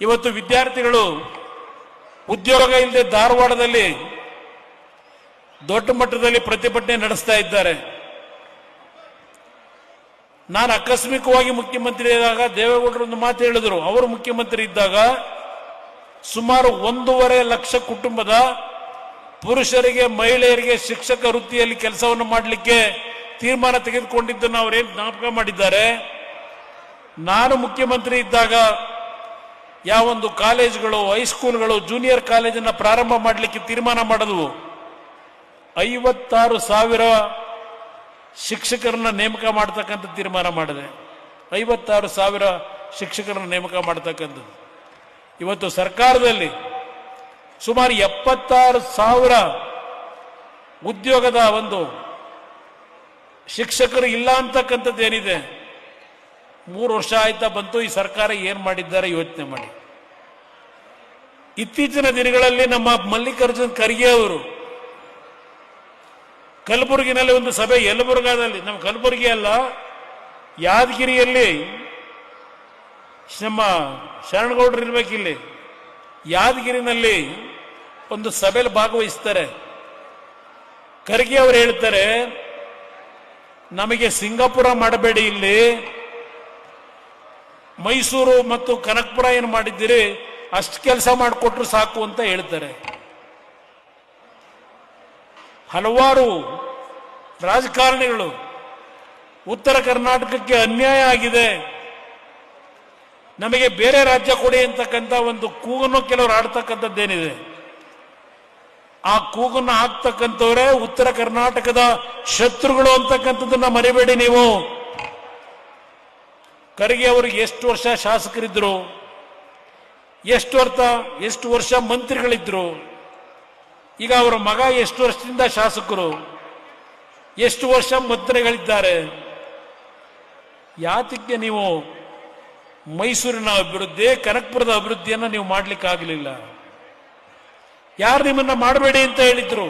ಇವತ್ತು ವಿದ್ಯಾರ್ಥಿಗಳು ಉದ್ಯೋಗ ಇಲ್ಲದೆ ಧಾರವಾಡದಲ್ಲಿ ದೊಡ್ಡ ಮಟ್ಟದಲ್ಲಿ ಪ್ರತಿಭಟನೆ ನಡೆಸ್ತಾ ಇದ್ದಾರೆ. ನಾನು ಆಕಸ್ಮಿಕವಾಗಿ ಮುಖ್ಯಮಂತ್ರಿ ಇದ್ದಾಗ ದೇವೇಗೌಡರು ಒಂದು ಮಾತು ಹೇಳಿದ್ರು. ಅವರು ಮುಖ್ಯಮಂತ್ರಿ ಇದ್ದಾಗ ಸುಮಾರು 1.5 ಲಕ್ಷ ಕುಟುಂಬದ ಪುರುಷರಿಗೆ ಮಹಿಳೆಯರಿಗೆ ಶಿಕ್ಷಕ ವೃತ್ತಿಯಲ್ಲಿ ಕೆಲಸವನ್ನು ಮಾಡಲಿಕ್ಕೆ ತೀರ್ಮಾನ ತೆಗೆದುಕೊಂಡಿದ್ದನ್ನು ಅವರೇನು ಜ್ಞಾಪಕ ಮಾಡಿದ್ದಾರೆ. ನಾನು ಮುಖ್ಯಮಂತ್ರಿ ಇದ್ದಾಗ ಯಾವೊಂದು ಕಾಲೇಜುಗಳು, ಹೈಸ್ಕೂಲ್ಗಳು, ಜೂನಿಯರ್ ಕಾಲೇಜನ್ನು ಪ್ರಾರಂಭ ಮಾಡಲಿಕ್ಕೆ ತೀರ್ಮಾನ ಮಾಡಿದ್ವು. 56,000 ಶಿಕ್ಷಕರನ್ನ ನೇಮಕ ಮಾಡತಕ್ಕಂಥ ತೀರ್ಮಾನ ಮಾಡಿದೆ. 56,000 ಶಿಕ್ಷಕರನ್ನ ನೇಮಕ ಮಾಡತಕ್ಕಂಥದ್ದು. ಇವತ್ತು ಸರ್ಕಾರದಲ್ಲಿ ಸುಮಾರು 76,000 ಉದ್ಯೋಗದ ಒಂದು ಶಿಕ್ಷಕರು ಇಲ್ಲ ಅಂತಕ್ಕಂಥದ್ದು ಏನಿದೆ. 3 ವರ್ಷ ಆಯ್ತಾ ಬಂತು. ಈ ಸರ್ಕಾರ ಏನ್ ಮಾಡಿದ್ದಾರೆ ಯೋಚನೆ ಮಾಡಿ. ಇತ್ತೀಚಿನ ದಿನಗಳಲ್ಲಿ ನಮ್ಮ ಮಲ್ಲಿಕಾರ್ಜುನ್ ಖರ್ಗೆ ಅವರು ಕಲಬುರಗಿನಲ್ಲಿ ಒಂದು ಸಭೆ, ಯಲಬುರ್ಗಾದಲ್ಲಿ, ನಮ್ಮ ಕಲಬುರಗಿ ಅಲ್ಲ ಯಾದಗಿರಿಯಲ್ಲಿ, ನಮ್ಮ ಶರಣಗೌಡರು ಇರ್ಬೇಕಿಲ್ಲಿ, ಯಾದಗಿರಿನಲ್ಲಿ ಒಂದು ಸಭೆಯಲ್ಲಿ ಭಾಗವಹಿಸ್ತಾರೆ. ಖರ್ಗೆ ಅವರು ಹೇಳ್ತಾರೆ, ನಮಗೆ ಸಿಂಗಾಪುರ ಮಾಡಬೇಡಿ, ಇಲ್ಲಿ ಮೈಸೂರು ಮತ್ತು ಕನಕಪುರ ಏನು ಮಾಡಿದ್ದೀರಿ ಅಷ್ಟು ಕೆಲಸ ಮಾಡಿಕೊಟ್ರು ಸಾಕು ಅಂತ ಹೇಳ್ತಾರೆ. ಹಲವಾರು ರಾಜಕಾರಣಿಗಳು ಉತ್ತರ ಕರ್ನಾಟಕಕ್ಕೆ ಅನ್ಯಾಯ ಆಗಿದೆ, ನಮಗೆ ಬೇರೆ ರಾಜ್ಯ ಕೊಡಿ ಅಂತಕ್ಕಂಥ ಒಂದು ಕೂಗನ್ನು ಕೆಲವರು ಆಡ್ತಕ್ಕಂಥದ್ದೇನಿದೆ. ಆ ಕೂಗನ್ನು ಹಾಕ್ತಕ್ಕಂಥವರೇ ಉತ್ತರ ಕರ್ನಾಟಕದ ಶತ್ರುಗಳು ಅಂತಕ್ಕಂಥದ್ದನ್ನ ಮರಿಬೇಡಿ ನೀವು. ಖರ್ಗೆ ಅವರಿಗೆ ಎಷ್ಟು ವರ್ಷ ಶಾಸಕರಿದ್ರು, ಎಷ್ಟು ವರ್ಷ ಮಂತ್ರಿಗಳಿದ್ರು, ಈಗ ಅವರ ಮಗ ಎಷ್ಟು ವರ್ಷದಿಂದ ಶಾಸಕರು, ಎಷ್ಟು ವರ್ಷ ಮಂತ್ರಿಗಳಿದ್ದಾರೆ. ಯಾತಕ್ಕೆ ನೀವು ಮೈಸೂರಿನ ಅಭಿವೃದ್ಧಿ, ಕನಕಪುರದ ಅಭಿವೃದ್ಧಿಯನ್ನು ನೀವು ಮಾಡ್ಲಿಕ್ಕೆ ಆಗಲಿಲ್ಲ? ಯಾರು ನಿಮ್ಮನ್ನ ಮಾಡಬೇಡಿ ಅಂತ ಹೇಳಿದ್ರು?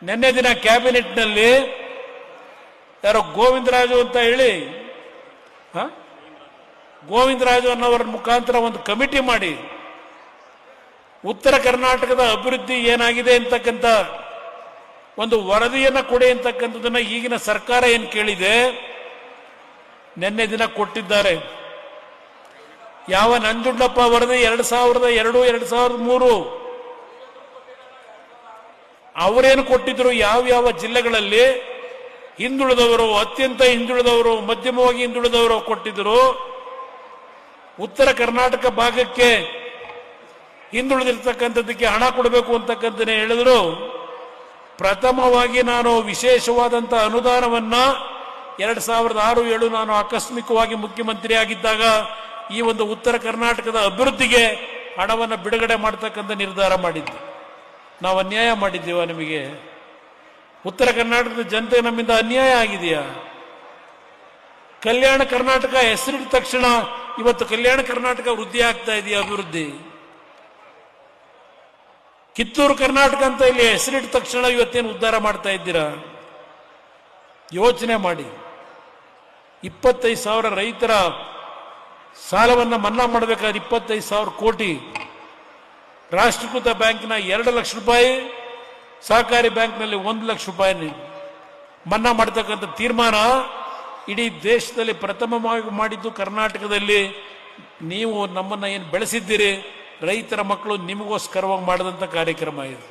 ನಿನ್ನೆ ದಿನ ಕ್ಯಾಬಿನೆಟ್ನಲ್ಲಿ ಯಾರೋ ಗೋವಿಂದರಾಜು ಅಂತ ಹೇಳಿ, ಗೋವಿಂದರಾಜು ಅನ್ನೋರ ಮುಖಾಂತರ ಒಂದು ಕಮಿಟಿ ಮಾಡಿ ಉತ್ತರ ಕರ್ನಾಟಕದ ಅಭಿವೃದ್ಧಿ ಏನಾಗಿದೆ ಅಂತಕ್ಕಂಥ ಒಂದು ವರದಿಯನ್ನ ಕೊಡಿ ಅಂತಕ್ಕಂಥದನ್ನ ಈಗಿನ ಸರ್ಕಾರ ಏನು ಕೇಳಿದೆ, ನಿನ್ನೆ ದಿನ ಕೊಟ್ಟಿದ್ದಾರೆ. ಯಾವ ನಂಜುಂಡಪ್ಪ ವರದಿ 2002, 2003 ಅವರೇನು ಕೊಟ್ಟಿದ್ರು, ಯಾವ ಜಿಲ್ಲೆಗಳಲ್ಲಿ ಹಿಂದುಳಿದವರು, ಅತ್ಯಂತ ಹಿಂದುಳಿದವರು, ಮಧ್ಯಮವಾಗಿ ಹಿಂದುಳಿದವರು ಕೊಟ್ಟಿದ್ರು. ಉತ್ತರ ಕರ್ನಾಟಕ ಭಾಗಕ್ಕೆ ಹಿಂದುಳಿದಿರ್ತಕ್ಕಂಥದ್ದಕ್ಕೆ ಹಣ ಕೊಡಬೇಕು ಅಂತಕ್ಕಂಥದ್ದನ್ನೇ ಹೇಳಿದ್ರು. ಪ್ರಥಮವಾಗಿ ನಾನು ವಿಶೇಷವಾದಂಥ ಅನುದಾನವನ್ನ 2006-07 ನಾನು ಆಕಸ್ಮಿಕವಾಗಿ ಮುಖ್ಯಮಂತ್ರಿ ಆಗಿದ್ದಾಗ ಈ ಒಂದು ಉತ್ತರ ಕರ್ನಾಟಕದ ಅಭಿವೃದ್ಧಿಗೆ ಹಣವನ್ನು ಬಿಡುಗಡೆ ಮಾಡತಕ್ಕಂಥ ನಿರ್ಧಾರ ಮಾಡಿದ್ದೆ. ನಾವು ಅನ್ಯಾಯ ಮಾಡಿದ್ದೀವ ನಿಮಗೆ? ಉತ್ತರ ಕರ್ನಾಟಕದ ಜನತೆ ನಮ್ಮಿಂದ ಅನ್ಯಾಯ ಆಗಿದೆಯಾ? ಕಲ್ಯಾಣ ಕರ್ನಾಟಕ ಹೆಸರಿಟ್ಟ ತಕ್ಷಣ ಇವತ್ತು ಕಲ್ಯಾಣ ಕರ್ನಾಟಕ ವೃದ್ಧಿ ಆಗ್ತಾ ಇದೆಯಾ? ಅಭಿವೃದ್ಧಿ. ಕಿತ್ತೂರು ಕರ್ನಾಟಕ ಅಂತ ಇಲ್ಲಿ ಹೆಸರಿಟ್ಟ ತಕ್ಷಣ ಇವತ್ತೇನು ಉದ್ಧಾರ ಮಾಡ್ತಾ ಇದ್ದೀರಾ? ಯೋಚನೆ ಮಾಡಿ. 25,000 ರೈತರ ಸಾಲವನ್ನ ಮನ್ನಾ ಮಾಡಬೇಕಾದ್ರೆ 25,000 ಕೋಟಿ, ರಾಷ್ಟ್ರೀಕೃತ ಬ್ಯಾಂಕ್ನ 2 ಲಕ್ಷ ರೂಪಾಯಿ, ಸಹಕಾರಿ ಬ್ಯಾಂಕ್ನಲ್ಲಿ 1 ಲಕ್ಷ ರೂಪಾಯಿ ಮನ್ನಾ ಮಾಡತಕ್ಕಂಥ ತೀರ್ಮಾನ ಇಡೀ ದೇಶದಲ್ಲಿ ಪ್ರಥಮವಾಗಿ ಮಾಡಿದ್ದು ಕರ್ನಾಟಕದಲ್ಲಿ. ನೀವು ನಮ್ಮನ್ನ ಏನು ಬೆಳೆಸಿದ್ದೀರಿ, ರೈತರ ಮಕ್ಕಳು ನಿಮಗೋಸ್ಕರವಾಗಿ ಮಾಡಿದಂಥ ಕಾರ್ಯಕ್ರಮ ಇದು.